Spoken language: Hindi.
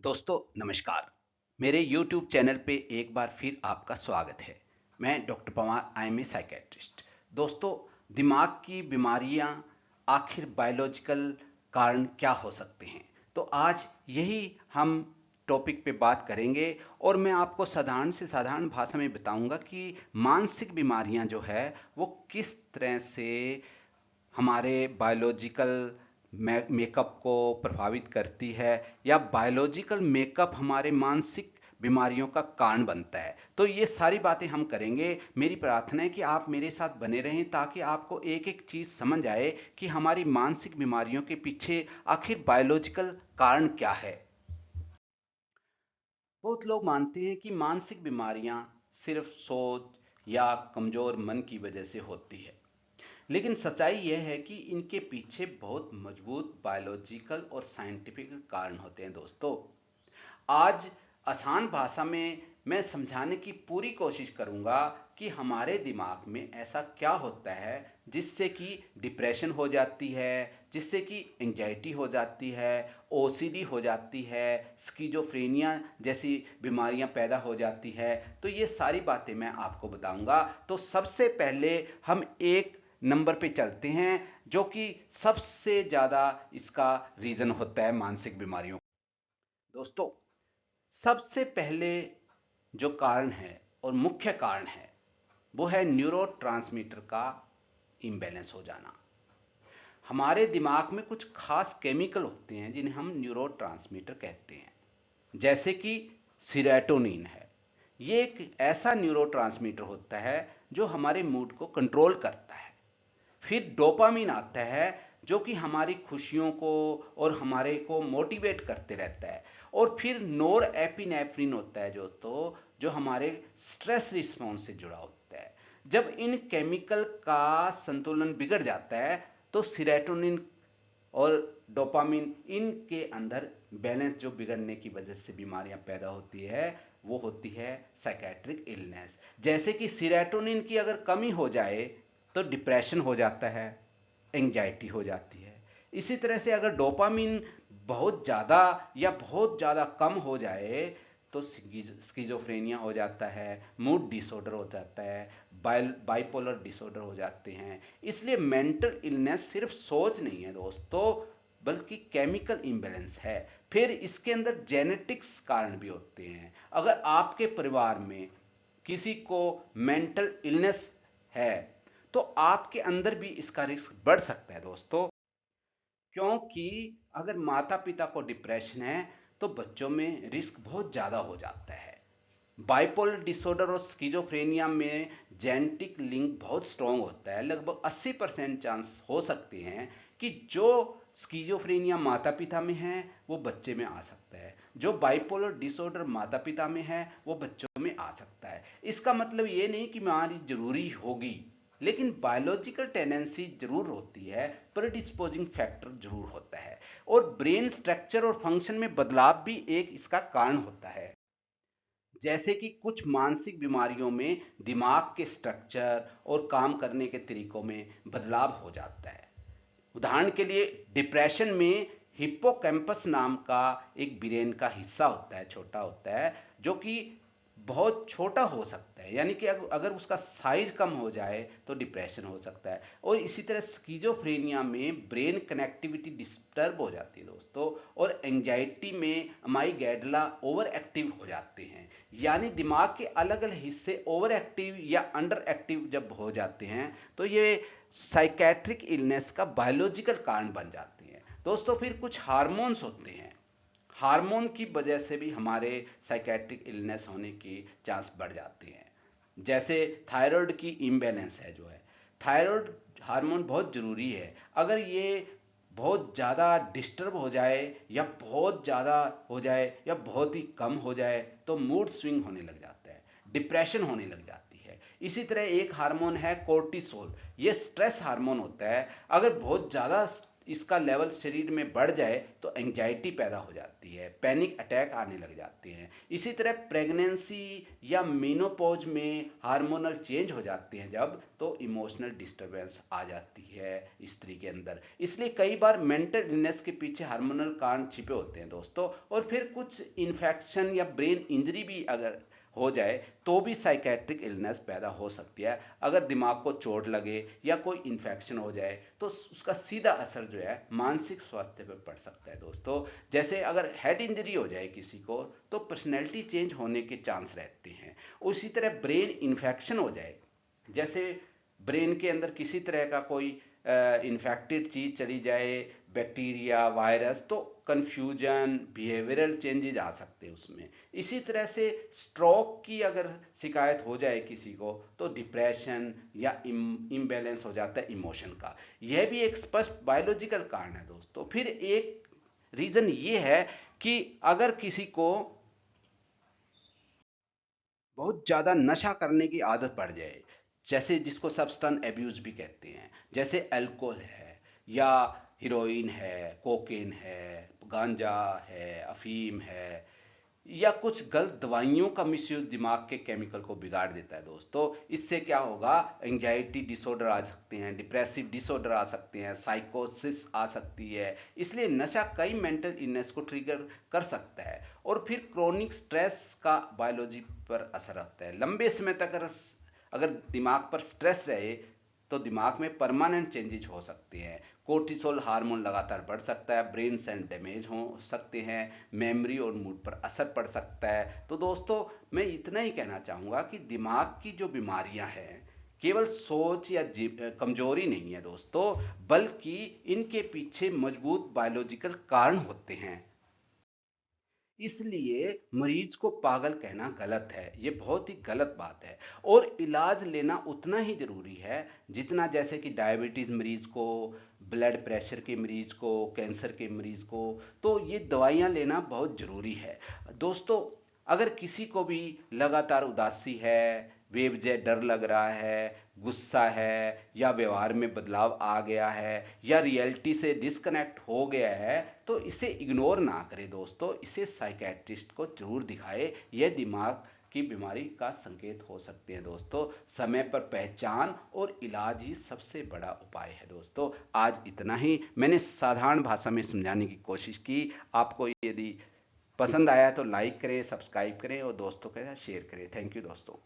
दोस्तों नमस्कार। मेरे YouTube चैनल पे एक बार फिर आपका स्वागत है। मैं doctor Pawar I am a psychiatrist. दोस्तों, दिमाग की बीमारियां आखिर बायोलॉजिकल कारण क्या हो सकते हैं, तो आज यही हम टॉपिक पे बात करेंगे और मैं आपको साधारण से साधारण भाषा में बताऊंगा कि मानसिक बीमारियां जो है वो किस तरह से हमारे बायोलॉजिकल मेकअप को प्रभावित करती है या बायोलॉजिकल मेकअप हमारे मानसिक बीमारियों का कारण बनता है। तो ये सारी बातें हम करेंगे। मेरी प्रार्थना है कि आप मेरे साथ बने रहें ताकि आपको एक एक चीज समझ आए कि हमारी मानसिक बीमारियों के पीछे आखिर बायोलॉजिकल कारण क्या है। बहुत लोग मानते हैं कि मानसिक बीमारियां सिर्फ सोच या कमजोर मन की वजह से होती है, लेकिन सच्चाई यह है कि इनके पीछे बहुत मजबूत बायोलॉजिकल और साइंटिफिक कारण होते हैं। दोस्तों, आज आसान भाषा में मैं समझाने की पूरी कोशिश करूंगा कि हमारे दिमाग में ऐसा क्या होता है जिससे कि डिप्रेशन हो जाती है, जिससे कि एंजाइटी हो जाती है, ओसीडी हो जाती है, स्किज़ोफ्रेनिया जैसी बीमारियां पैदा हो जाती है। तो ये सारी बातें मैं आपको बताऊंगा। तो सबसे पहले हम एक नंबर पे चलते हैं जो कि सबसे ज्यादा इसका रीजन होता है मानसिक बीमारियों। दोस्तों, सबसे पहले जो कारण है और मुख्य कारण है वो है न्यूरोट्रांसमीटर का इम्बैलेंस हो जाना। हमारे दिमाग में कुछ खास केमिकल होते हैं जिन्हें हम न्यूरोट्रांसमीटर कहते हैं, जैसे कि सीरोटोनिन है। ये एक ऐसा न्यूरोट्रांसमीटर होता है जो हमारे मूड को कंट्रोल करता है। फिर डोपामिन आता है जो कि हमारी खुशियों को और हमारे को मोटिवेट करते रहता है। और फिर नोर एपिनेफ्रिन होता है दोस्तों, जो हमारे स्ट्रेस रिस्पॉन्स से जुड़ा होता है। जब इन केमिकल का संतुलन बिगड़ जाता है तो सीरोटोनिन और डोपामिन इनके अंदर बैलेंस जो बिगड़ने की वजह से बीमारियां पैदा होती है वो होती है साइकेट्रिक इलनेस। जैसे कि सीरोटोनिन की अगर कमी हो जाए तो डिप्रेशन हो जाता है, एंजाइटी हो जाती है। इसी तरह से अगर डोपामिन बहुत ज़्यादा या बहुत ज़्यादा कम हो जाए तो स्किज़ोफ्रेनिया हो जाता है, मूड डिसऑर्डर हो जाता है, बाइपोलर डिसऑर्डर हो जाते हैं। इसलिए मेंटल इलनेस सिर्फ सोच नहीं है दोस्तों, बल्कि केमिकल इम्बैलेंस है। फिर इसके अंदर जेनेटिक्स कारण भी होते हैं। अगर आपके परिवार में किसी को मेंटल इलनेस है तो आपके अंदर भी इसका रिस्क बढ़ सकता है दोस्तों, क्योंकि अगर माता पिता को डिप्रेशन है तो बच्चों में रिस्क बहुत ज़्यादा हो जाता है। बाइपोलर डिसऑर्डर और स्किज़ोफ्रेनिया में जेनेटिक लिंक बहुत स्ट्रॉन्ग होता है। लगभग 80% चांस हो सकते हैं कि जो स्किज़ोफ्रेनिया माता पिता में है वो बच्चे में आ सकता है, जो बाइपोलर डिसऑर्डर माता पिता में है वो बच्चों में आ सकता है। इसका मतलब ये नहीं कि बीमारी जरूरी होगी, लेकिन बायोलॉजिकल टेंडेंसी जरूर होती है, प्रेडिस्पोजिंग फैक्टर जरूर होता है। और ब्रेन स्ट्रक्चर और फंक्शन में बदलाव भी एक इसका कारण होता है। जैसे कि कुछ मानसिक बीमारियों में दिमाग के स्ट्रक्चर और काम करने के तरीकों में बदलाव हो जाता है। उदाहरण के लिए डिप्रेशन में हिप्पोकैम्पस नाम का एक ब्रेन का हिस्सा होता है, छोटा होता है, जो कि बहुत छोटा हो सकता है। यानी कि अगर उसका साइज कम हो जाए तो डिप्रेशन हो सकता है। और इसी तरह स्किज़ोफ्रेनिया में ब्रेन कनेक्टिविटी डिस्टर्ब हो जाती है दोस्तों। और एंजाइटी में अमाइगडाला ओवर एक्टिव हो जाते हैं। यानी दिमाग के अलग अलग हिस्से ओवर एक्टिव या अंडर एक्टिव जब हो जाते हैं तो ये साइकेट्रिक इलनेस का बायोलॉजिकल कारण बन जाती हैं। दोस्तों, फिर कुछ हार्मोन्स होते हैं। हार्मोन की वजह से भी हमारे साइकेट्रिक इलनेस होने की चांस बढ़ जाते हैं। जैसे थायराइड की इम्बैलेंस है जो है, थायराइड हार्मोन बहुत ज़रूरी है। अगर ये बहुत ज़्यादा डिस्टर्ब हो जाए या बहुत ज़्यादा हो जाए या बहुत ही कम हो जाए तो मूड स्विंग होने लग जाता है, डिप्रेशन होने लग जाती है। इसी तरह एक हार्मोन है कोर्टिसोल, ये स्ट्रेस हार्मोन होता है। अगर बहुत ज़्यादा इसका लेवल शरीर में बढ़ जाए तो एंजाइटी पैदा हो जाती है, पैनिक अटैक आने लग जाते हैं। इसी तरह प्रेगनेंसी या मेनोपॉज में हार्मोनल चेंज हो जाते हैं जब, तो इमोशनल डिस्टरबेंस आ जाती है स्त्री के अंदर। इसलिए कई बार मेंटल इलनेस के पीछे हार्मोनल कारण छिपे होते हैं दोस्तों। और फिर कुछ इन्फेक्शन या ब्रेन इंजरी भी अगर हो जाए तो भी साइकेट्रिक इलनेस पैदा हो सकती है। अगर दिमाग को चोट लगे या कोई इन्फेक्शन हो जाए तो उसका सीधा असर जो है मानसिक स्वास्थ्य पर पड़ सकता है दोस्तों। जैसे अगर हेड इंजरी हो जाए किसी को तो पर्सनैलिटी चेंज होने के चांस रहते हैं। उसी तरह ब्रेन इन्फेक्शन हो जाए, जैसे ब्रेन के अंदर किसी तरह का कोई इन्फेक्टेड चीज चली जाए, बैक्टीरिया, वायरस, तो कंफ्यूजन, बिहेवियरल चेंजेस आ सकते हैं उसमें। इसी तरह से स्ट्रोक की अगर शिकायत हो जाए किसी को तो डिप्रेशन या इम्बैलेंस हो जाता है इमोशन का। यह भी एक स्पष्ट बायोलॉजिकल कारण है दोस्तों। फिर एक रीजन ये है कि अगर किसी को बहुत ज्यादा नशा करने की आदत पड़ जाए, जैसे जिसको सब्सटेंस एब्यूज भी कहते हैं, जैसे अल्कोहल है या हीरोइन है, कोकेन है, गांजा है, अफीम है, या कुछ गलत दवाइयों का मिसयूज दिमाग के केमिकल को बिगाड़ देता है दोस्तों। इससे क्या होगा, एंजाइटी डिसऑर्डर आ सकते हैं, डिप्रेसिव डिसऑर्डर आ सकते हैं, साइकोसिस आ सकती है। इसलिए नशा कई मेंटल इलनेस को ट्रिगर कर सकता है। और फिर क्रोनिक स्ट्रेस का बायोलॉजी पर असर होता है। लंबे समय तक अगर दिमाग पर स्ट्रेस रहे तो दिमाग में परमानेंट चेंजेस हो सकते हैं। कोर्टिसोल हार्मोन लगातार बढ़ सकता है, ब्रेन सेल डैमेज हो सकते हैं, मेमोरी और मूड पर असर पड़ सकता है। तो दोस्तों मैं इतना ही कहना चाहूँगा कि दिमाग की जो बीमारियां हैं केवल सोच या कमजोरी नहीं है दोस्तों, बल्कि इनके पीछे मजबूत बायोलॉजिकल कारण होते हैं। इसलिए मरीज को पागल कहना गलत है, ये बहुत ही गलत बात है। और इलाज लेना उतना ही जरूरी है जितना, जैसे कि डायबिटीज मरीज को, ब्लड प्रेशर के मरीज को, कैंसर के मरीज को, तो ये दवाइयाँ लेना बहुत जरूरी है दोस्तों। अगर किसी को भी लगातार उदासी है, बेवजह डर लग रहा है, गुस्सा है, या व्यवहार में बदलाव आ गया है, या रियलिटी से डिस्कनेक्ट हो गया है, तो इसे इग्नोर ना करें दोस्तों, इसे साइकेट्रिस्ट को जरूर दिखाए। यह दिमाग की बीमारी का संकेत हो सकते हैं दोस्तों। समय पर पहचान और इलाज ही सबसे बड़ा उपाय है दोस्तों। आज इतना ही, मैंने साधारण भाषा में समझाने की कोशिश की। आपको यदि पसंद आया तो लाइक करें, सब्सक्राइब करें और दोस्तों के साथ शेयर करें। थैंक यू दोस्तों।